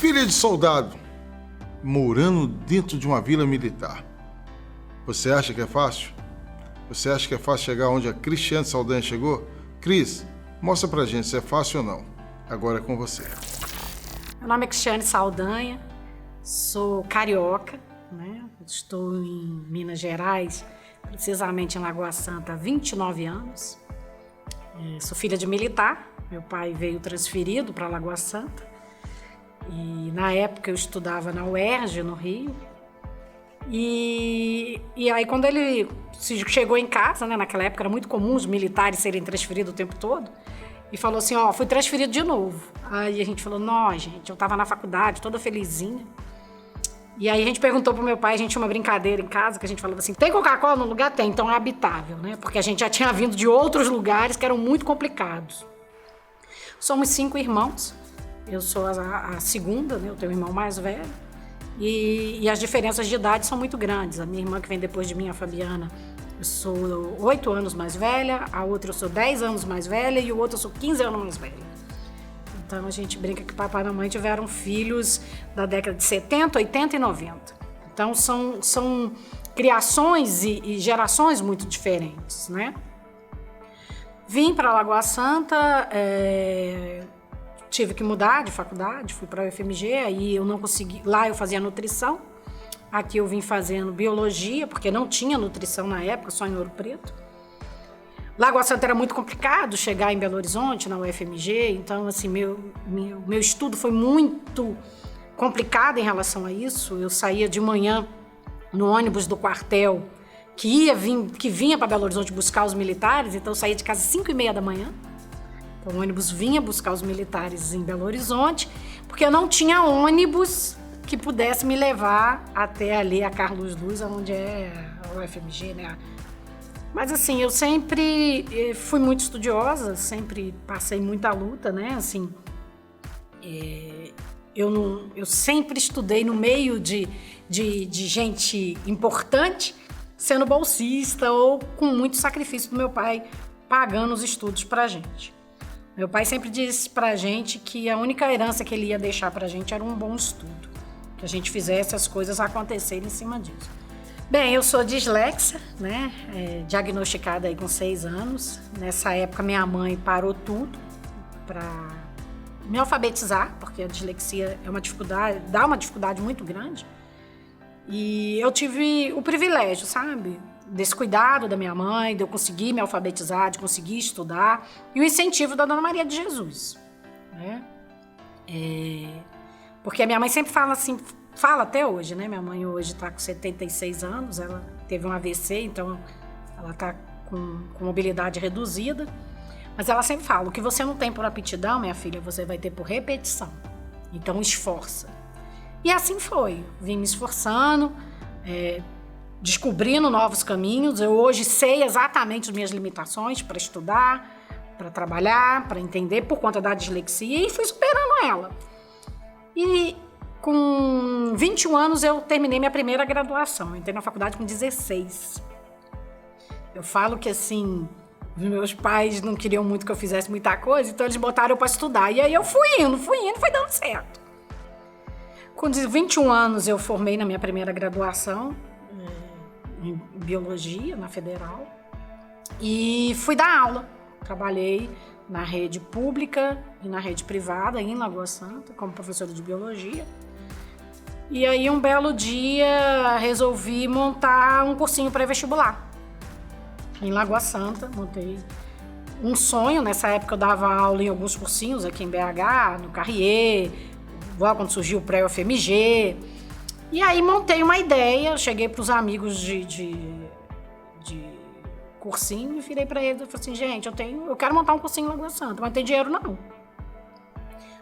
Filha de soldado, morando dentro de uma vila militar. Você acha que é fácil? Você acha que é fácil chegar onde a Cristiane Saldanha chegou? Cris, mostra pra gente se é fácil ou não. Agora é com você. Meu nome é Cristiane Saldanha, sou carioca, né? Estou em Minas Gerais, precisamente em Lagoa Santa, há 29 anos. Sou filha de militar, meu pai veio transferido para Lagoa Santa. E na época eu estudava na UERJ, no Rio. E aí quando ele chegou em casa, né, naquela época era muito comum os militares serem transferidos o tempo todo, e falou assim, fui transferido de novo. Aí a gente falou, não, gente, eu tava na faculdade, toda felizinha. E aí a gente perguntou pro meu pai, a gente tinha uma brincadeira em casa, que a gente falava assim, tem Coca-Cola no lugar? Tem, então é habitável, né? Porque a gente já tinha vindo de outros lugares que eram muito complicados. Somos 5 irmãos, eu sou a segunda, né? Eu tenho um irmão mais velho, e as diferenças de idade são muito grandes. A minha irmã que vem depois de mim, a Fabiana, eu sou 8 anos mais velha, a outra eu sou 10 anos mais velha e o outro eu sou 15 anos mais velha. Então a gente brinca que papai e mamãe tiveram filhos da década de 70, 80 e 90. Então são criações e gerações muito diferentes, né? Vim para Lagoa Santa, tive que mudar de faculdade, fui para a UFMG, aí eu não consegui, lá eu fazia nutrição, aqui eu vim fazendo biologia, porque não tinha nutrição na época, só em Ouro Preto. Lagoa Santa era muito complicado chegar em Belo Horizonte, na UFMG, então assim, meu estudo foi muito complicado em relação a isso. Eu saía de manhã no ônibus do quartel, que vinha para Belo Horizonte buscar os militares, então eu saía de casa às 5h30 da manhã. Então o ônibus vinha buscar os militares em Belo Horizonte, porque eu não tinha ônibus que pudesse me levar até ali a Carlos Luz, onde é a UFMG, né? Mas assim, eu sempre fui muito estudiosa, sempre passei muita luta, né? Assim, eu sempre estudei no meio de gente importante, sendo bolsista ou com muito sacrifício do meu pai, pagando os estudos pra gente. Meu pai sempre disse pra gente que a única herança que ele ia deixar pra gente era um bom estudo, que a gente fizesse as coisas acontecerem em cima disso. Bem, eu sou dislexa, né? Diagnosticada aí com 6 anos. Nessa época, minha mãe parou tudo para me alfabetizar, porque a dislexia é uma dificuldade, dá uma dificuldade muito grande. E eu tive o privilégio, sabe? Desse cuidado da minha mãe, de eu conseguir me alfabetizar, de conseguir estudar, e o incentivo da Dona Maria de Jesus, né? Porque a minha mãe sempre fala assim, fala até hoje, né? Minha mãe hoje está com 76 anos, ela teve um AVC, então ela está com mobilidade reduzida. Mas ela sempre fala, o que você não tem por aptidão, minha filha, você vai ter por repetição. Então esforça. E assim foi, vim me esforçando, descobrindo novos caminhos. Eu hoje sei exatamente as minhas limitações para estudar, para trabalhar, para entender por conta da dislexia, e fui superando ela. E com 21 anos eu terminei minha primeira graduação. Eu entrei na faculdade com 16. Eu falo que assim, meus pais não queriam muito que eu fizesse muita coisa, então eles botaram eu para estudar. E aí eu fui indo, foi dando certo. Com 21 anos eu formei na minha primeira graduação em biologia, na Federal. E fui dar aula. Trabalhei na rede pública e na rede privada, em Lagoa Santa, como professora de biologia. E aí, um belo dia, resolvi montar um cursinho pré-vestibular. Em Lagoa Santa, montei um sonho. Nessa época, eu dava aula em alguns cursinhos aqui em BH, no Carrier, logo quando surgiu o pré-UFMG. E aí, montei uma ideia, cheguei para os amigos de cursinho e virei para eles e falei assim, gente, eu quero montar um cursinho em Lagoa Santa, mas não tem dinheiro não.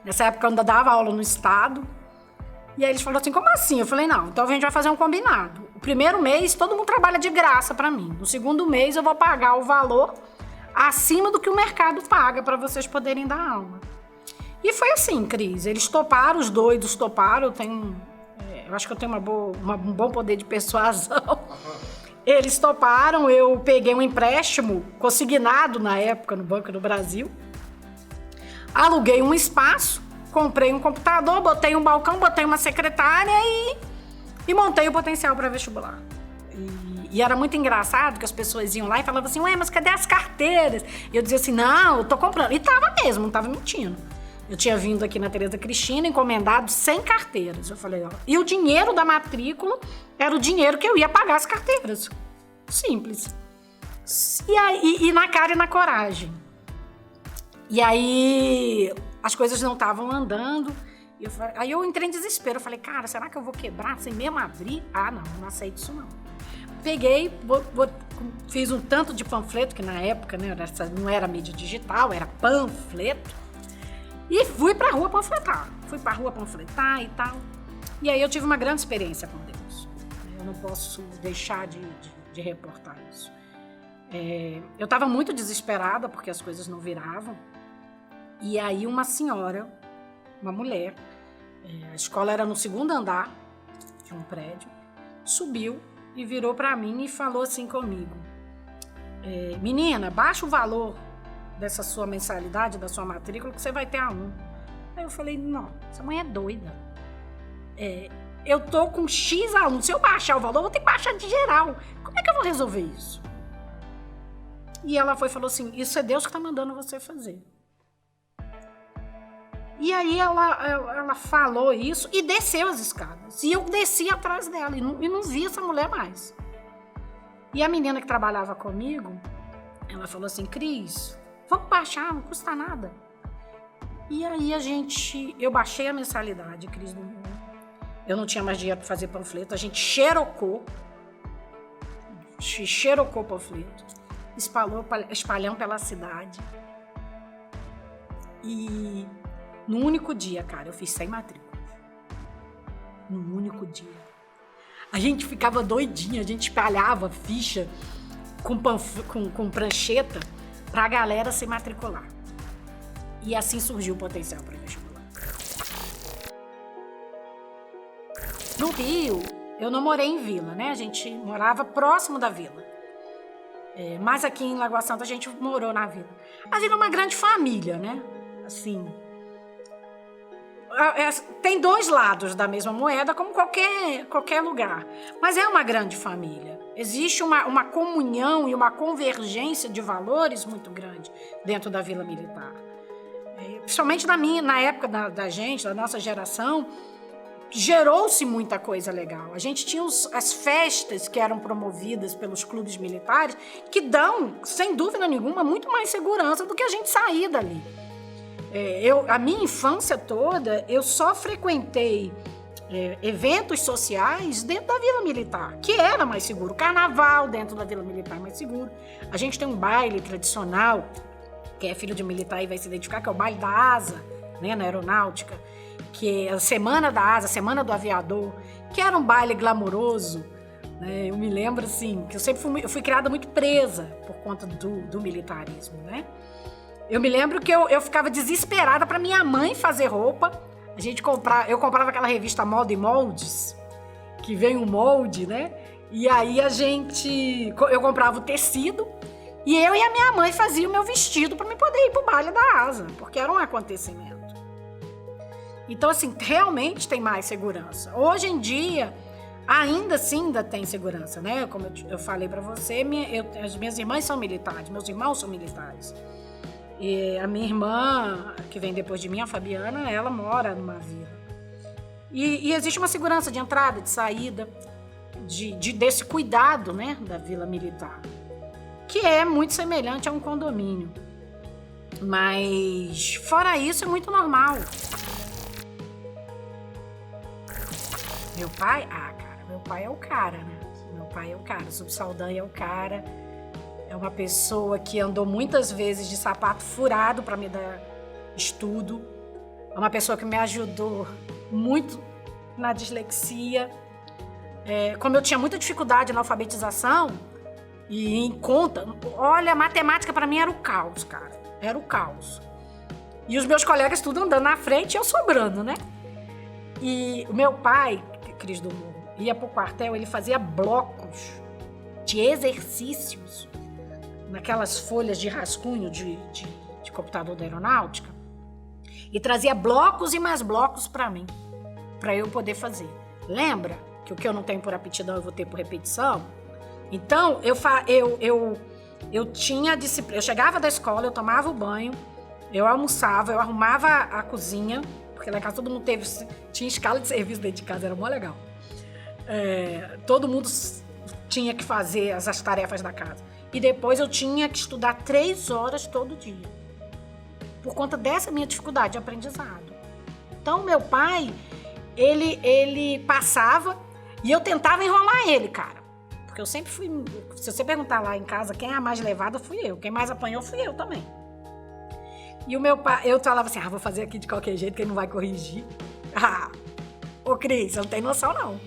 Nessa época, eu ainda dava aula no estado. E aí eles falaram assim, como assim? Eu falei, não, então a gente vai fazer um combinado. O primeiro mês, todo mundo trabalha de graça para mim. No segundo mês, eu vou pagar o valor acima do que o mercado paga para vocês poderem dar aula. E foi assim, Cris. Eles toparam, os doidos toparam. Eu acho que eu tenho um bom poder de persuasão. Eles toparam, eu peguei um empréstimo consignado na época no Banco do Brasil. Aluguei um espaço comprei um computador, botei um balcão, botei uma secretária e montei o potencial para vestibular. E era muito engraçado que as pessoas iam lá e falavam assim, ué, mas cadê as carteiras? E eu dizia assim, não, eu tô comprando. E tava mesmo, não tava mentindo. Eu tinha vindo aqui na Tereza Cristina, encomendado 100 carteiras. Eu falei, ó. E o dinheiro da matrícula era o dinheiro que eu ia pagar as carteiras. Simples. E na cara e na coragem. E aí as coisas não estavam andando. Aí eu entrei em desespero. Eu falei, cara, será que eu vou quebrar sem mesmo abrir? Ah, não aceito isso não. Peguei, fiz um tanto de panfleto, que na época, né, não era mídia digital, era panfleto. E fui pra rua panfletar. Fui pra rua panfletar e tal. E aí eu tive uma grande experiência com Deus. Eu não posso deixar de reportar isso. Eu estava muito desesperada porque as coisas não viravam. E aí uma senhora, uma mulher, a escola era no 2º andar de um prédio, subiu e virou para mim e falou assim comigo, menina, baixa o valor dessa sua mensalidade, da sua matrícula, que você vai ter A1. Aí eu falei, não, essa mãe é doida. Eu tô com X alunos, se eu baixar o valor, eu vou ter que baixar de geral. Como é que eu vou resolver isso? E ela falou assim, isso é Deus que tá mandando você fazer. E aí ela falou isso e desceu as escadas. E eu desci atrás dela e não vi essa mulher mais. E a menina que trabalhava comigo, ela falou assim, Cris, vamos baixar, não custa nada. E aí eu baixei a mensalidade, Cris, do mundo. Eu não tinha mais dinheiro para fazer panfleto, a gente xerocou o panfleto, espalhamos pela cidade. E no único dia, cara, eu fiz 100 matrículas. No único dia. A gente ficava doidinha, a gente espalhava ficha com prancheta pra galera se matricular. E assim surgiu o potencial para vestibular. No Rio, eu não morei em vila, né? A gente morava próximo da vila. Mas aqui em Lagoa Santa a gente morou na vila. A vila é uma grande família, né? Assim, tem 2 lados da mesma moeda, como qualquer lugar. Mas é uma grande família. Existe uma comunhão e uma convergência de valores muito grande dentro da Vila Militar. Principalmente na época da gente, da nossa geração, gerou-se muita coisa legal. A gente tinha as festas que eram promovidas pelos clubes militares, que dão, sem dúvida nenhuma, muito mais segurança do que a gente sair dali. A minha infância toda, eu só frequentei eventos sociais dentro da Vila Militar, que era mais seguro. Carnaval dentro da Vila Militar é mais seguro. A gente tem um baile tradicional, que é filho de militar e vai se identificar, que é o baile da asa, né, na aeronáutica, que é a Semana da Asa, a Semana do Aviador, que era um baile glamouroso, né? Eu me lembro, assim, que eu fui criada muito presa por conta do militarismo, né? Eu me lembro que eu ficava desesperada para minha mãe fazer roupa. Eu comprava aquela revista Moda e Moldes, que vem um molde, né? E aí eu comprava o tecido e eu e a minha mãe fazia o meu vestido para me poder ir pro baile da asa, porque era um acontecimento. Então, assim, realmente tem mais segurança. Hoje em dia, ainda tem segurança, né? Como eu falei para você, as minhas irmãs são militares, meus irmãos são militares. E a minha irmã, que vem depois de mim, a Fabiana, ela mora numa vila. E existe uma segurança de entrada, de saída, desse cuidado, né, da Vila Militar, que é muito semelhante a um condomínio. Mas, fora isso, é muito normal. Meu pai? Meu pai é o cara, né? Meu pai é o cara, o Subsaldanha é o cara. É uma pessoa que andou muitas vezes de sapato furado para me dar estudo. É uma pessoa que me ajudou muito na dislexia. Como eu tinha muita dificuldade na alfabetização e em conta, olha, a matemática para mim era o caos, cara. Era o caos. E os meus colegas tudo andando na frente e eu sobrando, né? E o meu pai, Cris do Morro, ia pro quartel, ele fazia blocos de exercícios naquelas folhas de rascunho de computador da aeronáutica. e trazia blocos e mais blocos para mim, para eu poder fazer. Lembra que o que eu não tenho por aptidão eu vou ter por repetição? Então, eu tinha disciplina. Eu chegava da escola, eu tomava o banho, eu almoçava, eu arrumava a cozinha, porque lá em casa todo mundo tinha escala de serviço dentro de casa, era mó legal. Todo mundo tinha que fazer as tarefas da casa. E depois eu tinha que estudar 3 horas todo dia, por conta dessa minha dificuldade de aprendizado. Então, meu pai, ele passava e eu tentava enrolar ele, cara. Porque eu sempre fui... Se você perguntar lá em casa quem é a mais levada, fui eu. Quem mais apanhou, fui eu também. E o meu pai... Eu falava assim, vou fazer aqui de qualquer jeito, que ele não vai corrigir. Ô Cris, você não tem noção, não.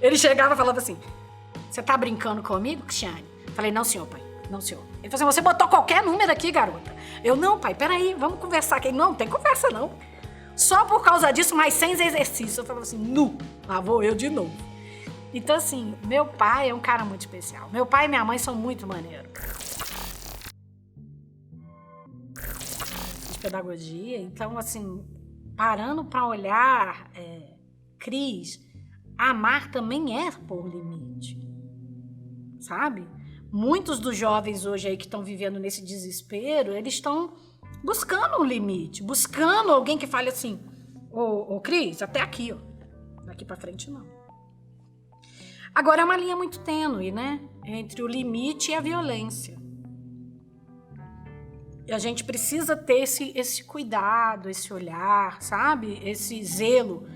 Ele chegava e falava assim, você tá brincando comigo, Cristiane? Falei, não, senhor, pai. Não, senhor. Ele falou assim, você botou qualquer número aqui, garota. Eu, não, pai, peraí, vamos conversar aqui. Não tem conversa, não. Só por causa disso, mas sem exercício. Eu falava assim, lá vou eu de novo. Então, assim, meu pai é um cara muito especial. Meu pai e minha mãe são muito maneiros. De pedagogia. Então, assim, parando para olhar, Cris, amar também é pôr limite. Sabe? Muitos dos jovens hoje aí que estão vivendo nesse desespero, eles estão buscando um limite, buscando alguém que fale assim, ô Cris, até aqui, ó. Daqui para frente, não. Agora, é uma linha muito tênue, né? Entre o limite e a violência. E a gente precisa ter esse cuidado, esse olhar, sabe? Esse zelo,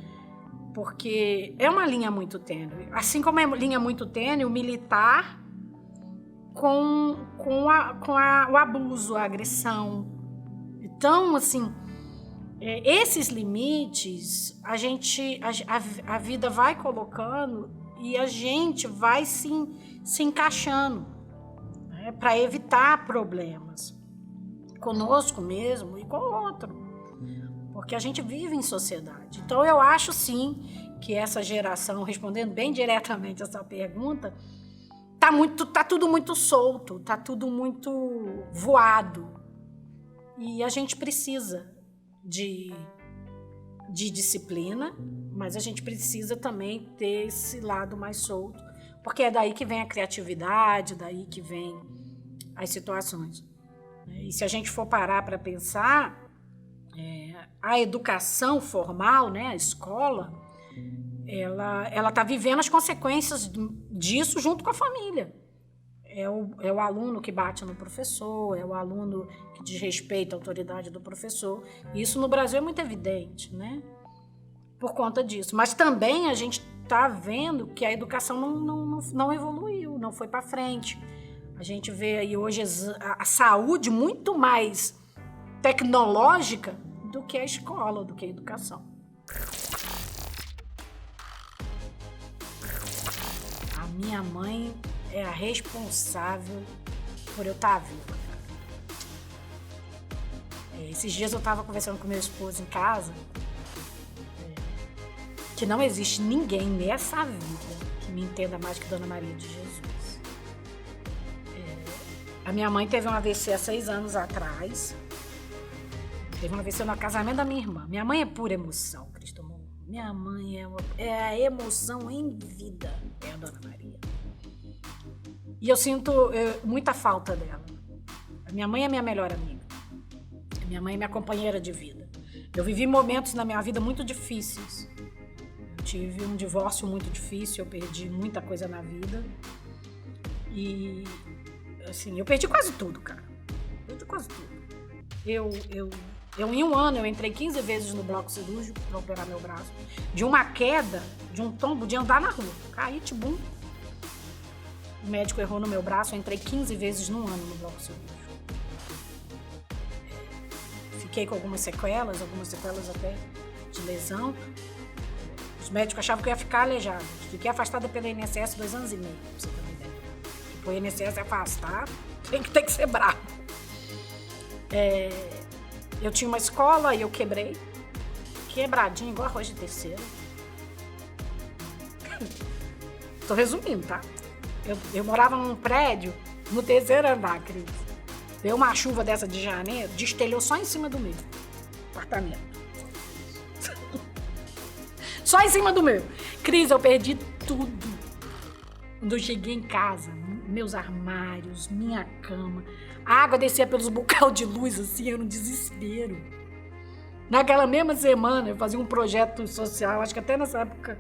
porque é uma linha muito tênue. Assim como é uma linha muito tênue, o militar com o abuso, a agressão. Então, assim, esses limites, a vida vai colocando e a gente vai se encaixando, né, para evitar problemas conosco mesmo e com o outro, porque a gente vive em sociedade. Então, eu acho, sim, que essa geração, respondendo bem diretamente essa pergunta, tá tudo muito solto, tá tudo muito voado. E a gente precisa de disciplina, mas a gente precisa também ter esse lado mais solto, porque é daí que vem a criatividade, daí que vem as situações. E se a gente for parar para pensar, a educação formal, né, a escola, ela está vivendo as consequências disso junto com a família. É o aluno que bate no professor, é o aluno que desrespeita a autoridade do professor. E isso no Brasil é muito evidente, né? Por conta disso. Mas também a gente está vendo que a educação não evoluiu, não foi para frente. A gente vê aí hoje a saúde muito mais tecnológica do que a escola, do que a educação. A minha mãe é a responsável por eu estar viva. Esses dias eu estava conversando com meu esposo em casa, que não existe ninguém nessa vida que me entenda mais que Dona Maria de Jesus. A minha mãe teve um AVC há 6 anos atrás. Teve um AVC no casamento da minha irmã. Minha mãe é pura emoção, Cristo amor. Minha mãe é a emoção em vida, é a Dona Maria. E eu sinto muita falta dela. A minha mãe é minha melhor amiga. A minha mãe é minha companheira de vida. Eu vivi momentos na minha vida muito difíceis. Eu tive um divórcio muito difícil, eu perdi muita coisa na vida. E, assim, eu perdi quase tudo, cara. Perdi quase tudo. Em um ano, eu entrei 15 vezes no bloco cirúrgico para operar meu braço. De uma queda, de um tombo, de andar na rua. Caí, tibum. O médico errou no meu braço, eu entrei 15 vezes num ano no bloco cirúrgico. Fiquei com algumas sequelas até de lesão. Os médicos achavam que eu ia ficar aleijada. Fiquei afastada pelo INSS 2 anos e meio, pra você ter uma ideia. Tipo, o INSS afastar, tem que ser bravo. Eu tinha uma escola e eu quebrei. Quebradinho, igual arroz de terceiro. Tô resumindo, tá? Eu morava num prédio no 3º andar, Cris. Deu uma chuva dessa de janeiro, destelhou só em cima do meu apartamento. só em cima do meu. Cris, eu perdi tudo. Quando eu cheguei em casa, meus armários, minha cama, a água descia pelos bocal de luz, assim, era um desespero. Naquela mesma semana, eu fazia um projeto social, acho que até nessa época...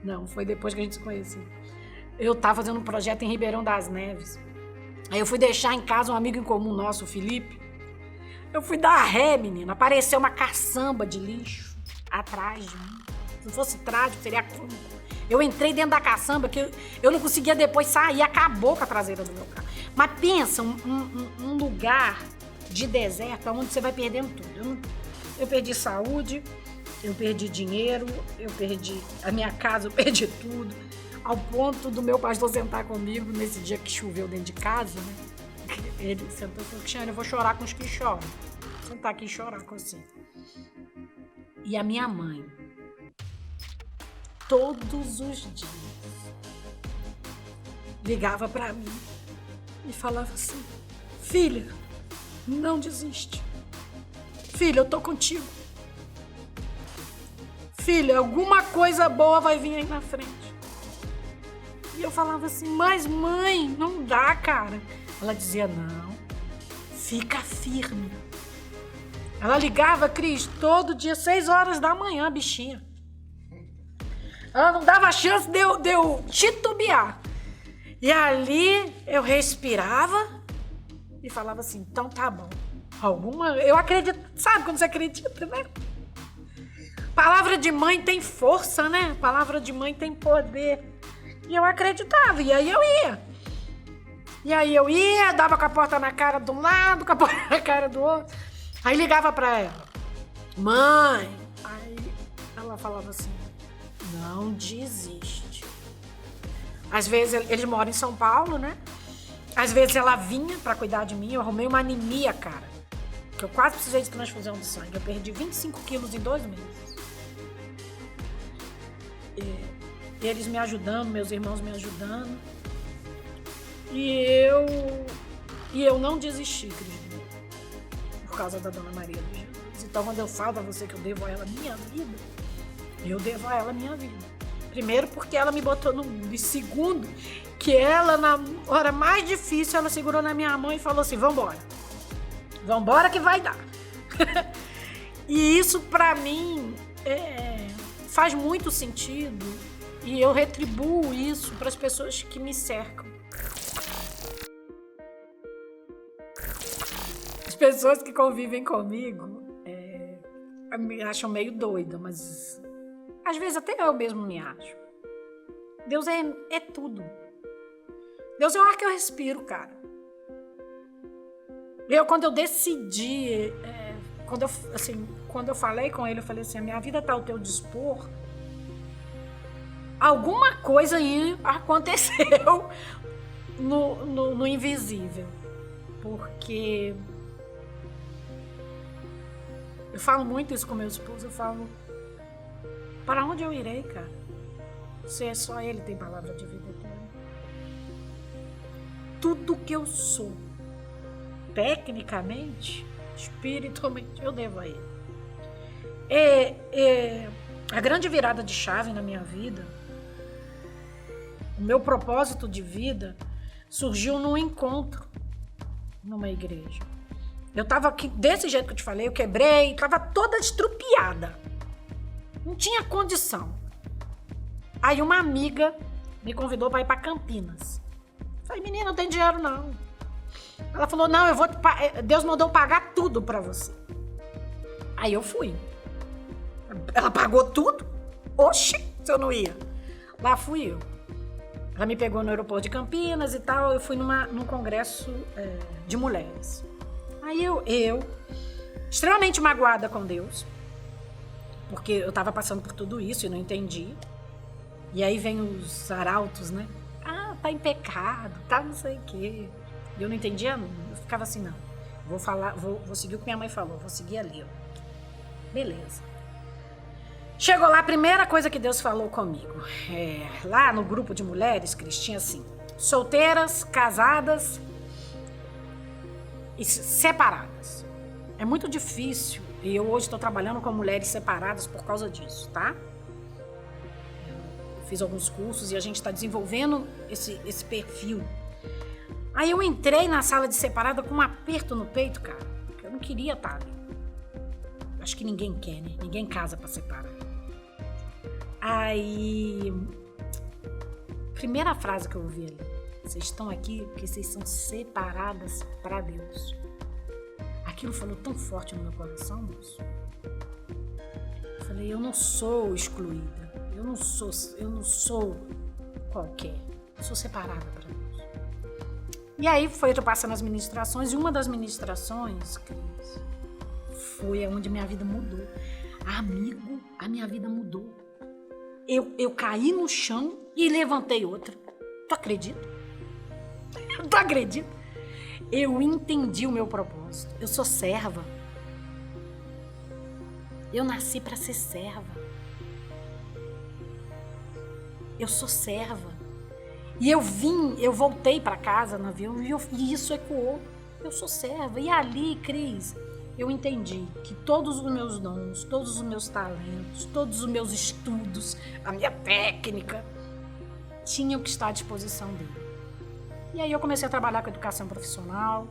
Não, foi depois que a gente se conheceu. Eu estava fazendo um projeto em Ribeirão das Neves. Aí eu fui deixar em casa um amigo em comum nosso, o Felipe. Eu fui dar ré, menina. Apareceu uma caçamba de lixo atrás de mim. Se não fosse trágico, seria cômico. Eu entrei dentro da caçamba que eu não conseguia depois sair. Acabou com a traseira do meu carro. Mas pensa, um lugar de deserto onde você vai perdendo tudo. Eu perdi saúde, eu perdi dinheiro, eu perdi a minha casa, eu perdi tudo. Ao ponto do meu pastor sentar comigo nesse dia que choveu dentro de casa, né? Ele sentou e falou, Cristiane, eu vou chorar com os que choram. Vou sentar aqui e chorar com você. E a minha mãe, todos os dias, ligava pra mim e falava assim, filha, não desiste. Filha, eu tô contigo. Filha, alguma coisa boa vai vir aí na frente. E eu falava assim, mas mãe, não dá, cara. Ela dizia, não, fica firme. Ela ligava, Cris, todo dia, 6 horas da manhã, bichinha. Ela não dava chance de eu titubear. E ali eu respirava e falava assim, então tá bom. Eu acredito, sabe quando você acredita, né? Palavra de mãe tem força, né? Palavra de mãe tem poder. E eu acreditava, e aí eu ia. Dava com a porta na cara de um lado, com a porta na cara do outro. Aí ligava pra ela. Mãe! Aí ela falava assim, não desiste. Às vezes, eles moram em São Paulo, né? Às vezes ela vinha pra cuidar de mim, eu arrumei uma anemia, cara. Que eu quase precisei de transfusão de sangue. Eu perdi 25 quilos em 2 meses. E eles me ajudando, meus irmãos me ajudando. E eu não desisti, Cris, por causa da Dona Maria de Jesus. Então, quando eu falo pra você que eu devo a ela minha vida, eu devo a ela minha vida. Primeiro, porque ela me botou no mundo. E segundo, que ela, na hora mais difícil, ela segurou na minha mão e falou assim, vambora. Vambora que vai dar. E isso, pra mim, faz muito sentido. E eu retribuo isso para as pessoas que me cercam. As pessoas que convivem comigo me acham meio doida, mas às vezes até eu mesmo me acho. Deus é tudo. Deus é o ar que eu respiro, cara. Quando eu decidi, quando eu falei com ele, eu falei assim, a minha vida está ao teu dispor. Alguma coisa aí aconteceu no invisível. Porque eu falo muito isso com meu esposo, eu falo, para onde eu irei, cara? Se só ele tem palavra de vida eterna. Tudo que eu sou, tecnicamente, espiritualmente, eu devo a ele. A grande virada de chave na minha vida, o meu propósito de vida, surgiu num encontro numa igreja. Eu tava aqui, desse jeito que eu te falei, eu quebrei, tava toda estrupiada. Não tinha condição. Aí uma amiga me convidou para ir para Campinas. Falei, menina, não tem dinheiro não. Ela falou, não, Deus mandou pagar tudo para você. Aí eu fui. Ela pagou tudo? Oxi, se eu não ia. Lá fui eu. Ela me pegou no aeroporto de Campinas e tal. Eu fui num congresso de mulheres. Aí eu, extremamente magoada com Deus, porque eu tava passando por tudo isso e não entendi. E aí vem os arautos, né? Ah, tá em pecado, tá não sei o quê. E eu não entendia, eu ficava assim, não. Vou seguir o que minha mãe falou, vou seguir ali, ó. Beleza. Chegou lá, a primeira coisa que Deus falou comigo. Lá no grupo de mulheres, Cris, tinha assim, solteiras, casadas e separadas. É muito difícil, e eu hoje estou trabalhando com mulheres separadas por causa disso, tá? fiz alguns cursos e a gente está desenvolvendo esse perfil. Aí eu entrei na sala de separada com um aperto no peito, cara, porque eu não queria estar ali. Acho que ninguém quer, né? Ninguém casa pra separar. Aí, primeira frase que eu ouvi ali: vocês estão aqui porque vocês são separadas para Deus. Aquilo falou tão forte no meu coração, moço. Eu falei, eu não sou excluída, eu não sou qualquer, eu sou separada para Deus. E aí foi passando as ministrações, e uma das ministrações, Cris, foi onde minha vida mudou. Amigo, a minha vida mudou. Eu caí no chão e levantei outra. Tu acredita? Tu acredita? Eu entendi o meu propósito. Eu sou serva. Eu nasci para ser serva. Eu sou serva. E eu voltei para casa no avião e isso ecoou. Eu sou serva. E ali, Cris, eu entendi que todos os meus dons, todos os meus talentos, todos os meus estudos, a minha técnica, tinham que estar à disposição dele. E aí eu comecei a trabalhar com educação profissional,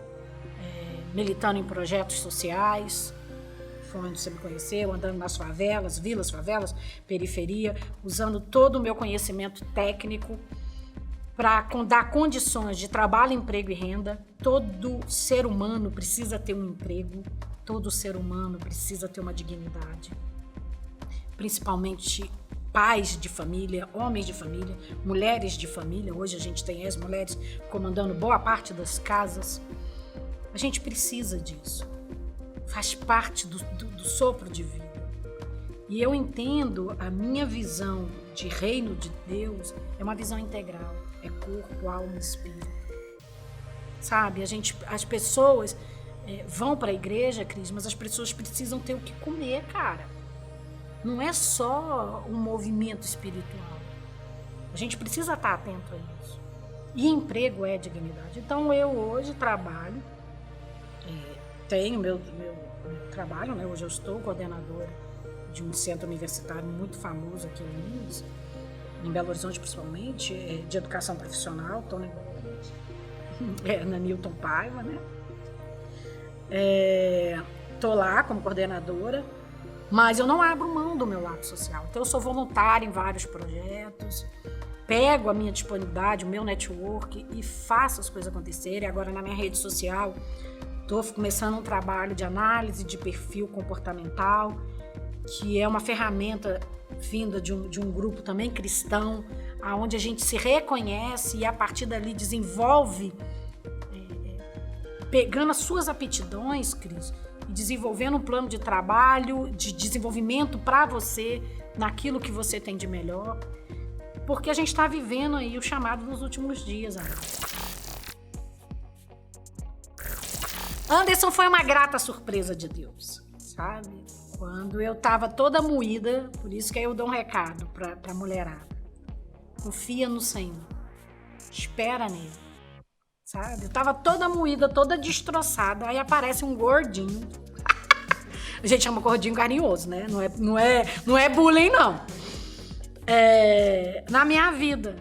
militando em projetos sociais. Foi onde você me conheceu, andando nas favelas, vilas, favelas, periferia, usando todo o meu conhecimento técnico para dar condições de trabalho, emprego e renda. Todo ser humano precisa ter um emprego, todo ser humano precisa ter uma dignidade. Principalmente pais de família, homens de família, mulheres de família. Hoje a gente tem as mulheres comandando boa parte das casas. A gente precisa disso. Faz parte do sopro de vida. E eu entendo a minha visão de reino de Deus é uma visão integral. É corpo, alma e espírito. Sabe, as pessoas vão para a igreja, Cris, mas as pessoas precisam ter o que comer, cara. Não é só um movimento espiritual. A gente precisa estar atento a isso. E emprego é dignidade. Então eu hoje trabalho, tenho meu trabalho, né? Hoje eu estou coordenadora de um centro universitário muito famoso aqui em Minas, em Belo Horizonte principalmente, de educação profissional, estou na Newton Paiva, né? Estou lá como coordenadora, mas eu não abro mão do meu lado social. Então eu sou voluntária em vários projetos, pego a minha disponibilidade, o meu network e faço as coisas acontecerem. Agora na minha rede social estou começando um trabalho de análise de perfil comportamental, que é uma ferramenta vinda de um grupo também cristão, onde a gente se reconhece e a partir dali desenvolve, pegando as suas aptidões, Cris, e desenvolvendo um plano de trabalho, de desenvolvimento para você, naquilo que você tem de melhor, porque a gente está vivendo aí o chamado dos últimos dias, amigo. Anderson foi uma grata surpresa de Deus, sabe? Quando eu tava toda moída, por isso que aí eu dou um recado pra mulherada. Confia no Senhor. Espera nele. Sabe? Eu tava toda moída, toda destroçada. Aí aparece um gordinho. A gente chama gordinho carinhoso, né? Não é bullying, não. Na minha vida.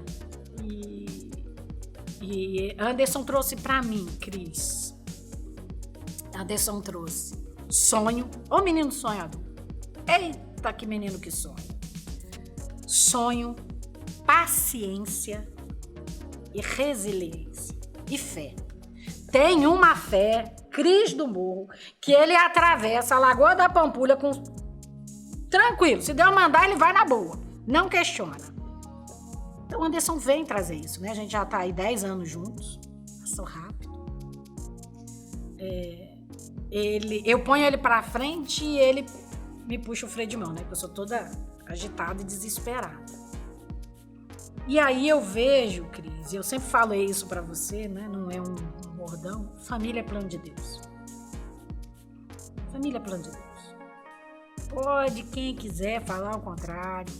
E Anderson trouxe pra mim, Cris. Anderson trouxe sonho. Ô menino sonhador. Eita, que menino que sonha. Sonho, paciência e resiliência. E fé. Tem uma fé, Cris do Morro, que ele atravessa a Lagoa da Pampulha com... tranquilo. Se Deus mandar, ele vai na boa. Não questiona. Então o Anderson vem trazer isso, né? A gente já tá aí 10 anos juntos. Passou rápido. Eu ponho ele pra frente e ele me puxa o freio de mão, né? Porque eu sou toda agitada e desesperada. E aí eu vejo, Cris, eu sempre falo isso pra você, né? Não é um bordão. Família é plano de Deus. Família é plano de Deus. Pode quem quiser falar o contrário.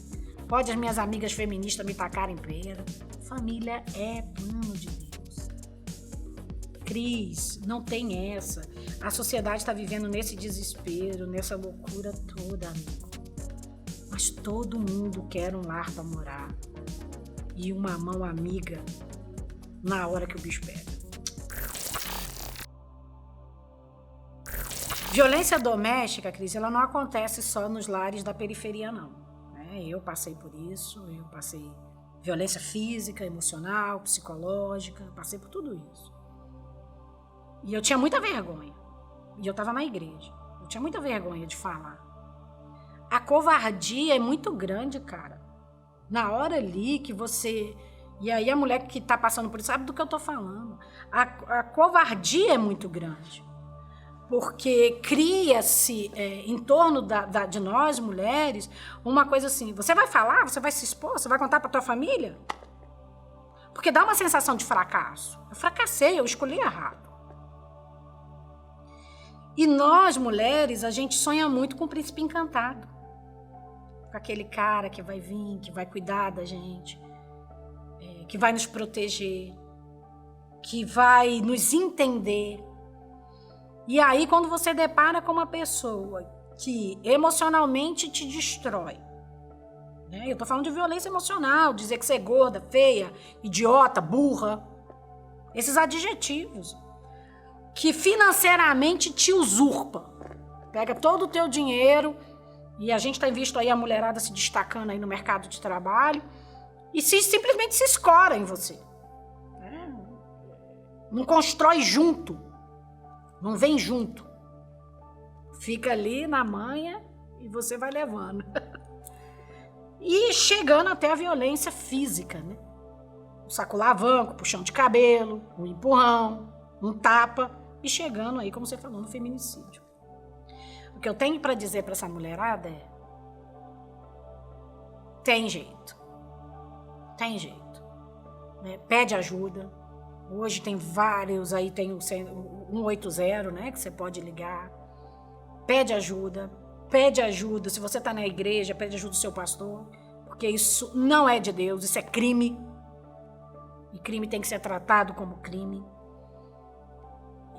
Pode as minhas amigas feministas me tacarem pedra. Família é plano de Deus. Cris, não tem essa. A sociedade está vivendo nesse desespero, nessa loucura toda, amigo. Mas Mas todo mundo quer um lar para morar e uma mão amiga na hora que o bicho pega. Violência doméstica, Cris, ela não acontece só nos lares da periferia, não. Eu passei por isso, eu passei violência física, emocional, psicológica, passei por tudo isso. E eu tinha muita vergonha. E eu estava na igreja. Eu tinha muita vergonha de falar. A covardia é muito grande, cara. Na hora ali que você... E aí a mulher que está passando por isso sabe do que eu estou falando. A covardia é muito grande. Porque cria-se em torno de nós, mulheres, uma coisa assim, você vai falar, você vai se expor, você vai contar para tua família? Porque dá uma sensação de fracasso. Eu fracassei, eu escolhi errado. E nós, mulheres, a gente sonha muito com o príncipe encantado. Com aquele cara que vai vir, que vai cuidar da gente, que vai nos proteger, que vai nos entender. E aí, quando você depara com uma pessoa que emocionalmente te destrói, né? Eu tô falando de violência emocional, dizer que você é gorda, feia, idiota, burra, esses adjetivos, que financeiramente te usurpa, pega todo o teu dinheiro, e a gente tem visto aí a mulherada se destacando aí no mercado de trabalho, e simplesmente se escora em você, né? Não constrói junto. Não vem junto. Fica ali na manha e você vai levando. E chegando até a violência física, né? Um saculavanco, puxão de cabelo, um empurrão, um tapa. E chegando aí, como você falou, no feminicídio. O que eu tenho para dizer para essa mulherada é: tem jeito. Tem jeito. Né? Pede ajuda. Hoje tem vários, aí tem o 180, né, que você pode ligar. Pede ajuda. Se você está na igreja, pede ajuda do seu pastor, porque isso não é de Deus, isso é crime. E crime tem que ser tratado como crime.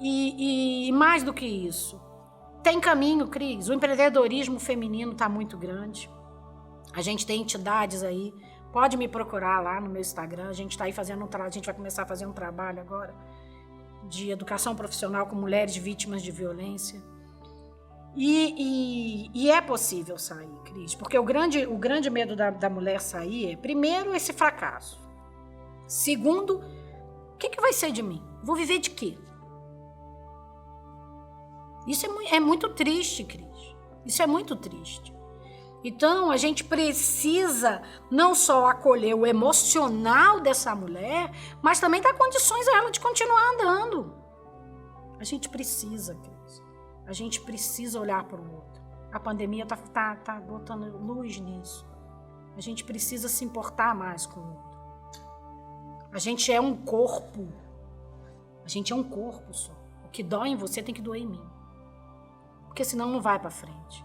E mais do que isso, tem caminho, Cris. O empreendedorismo feminino está muito grande. A gente tem entidades aí. Pode me procurar lá no meu Instagram. A gente está aí fazendo a gente vai começar a fazer um trabalho agora de educação profissional com mulheres vítimas de violência. E é possível sair, Cris, porque o grande medo da mulher sair é, primeiro, esse fracasso. Segundo, o que vai ser de mim? Vou viver de quê? Isso é muito triste, Cris. Isso é muito triste. Então, a gente precisa não só acolher o emocional dessa mulher, mas também dar condições a ela de continuar andando. A gente precisa, Cris. A gente precisa olhar para o outro. A pandemia tá botando luz nisso. A gente precisa se importar mais com o outro. A gente é um corpo. A gente é um corpo só. O que dói em você tem que doer em mim. Porque senão não vai para frente.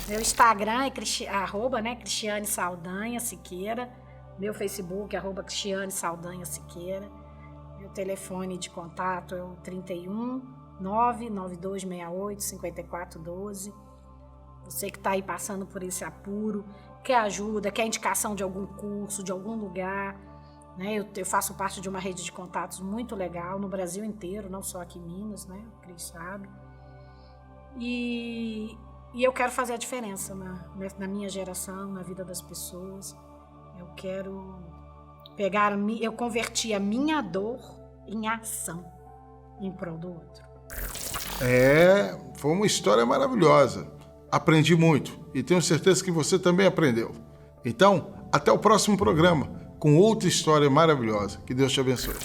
Meu Instagram é Cristiane Saldanha Siqueira. Meu Facebook é Cristiane Saldanha Siqueira. Meu telefone de contato é o 31 99268 5412. Você que está aí passando por esse apuro, quer ajuda, quer indicação de algum curso, de algum lugar, né? Eu faço parte de uma rede de contatos muito legal no Brasil inteiro, não só aqui em Minas, né? O Cris sabe. E eu quero fazer a diferença na minha geração, na vida das pessoas. Eu quero eu converti a minha dor em ação em prol do outro. Foi uma história maravilhosa. Aprendi muito e tenho certeza que você também aprendeu. Então, até o próximo programa com outra história maravilhosa. Que Deus te abençoe.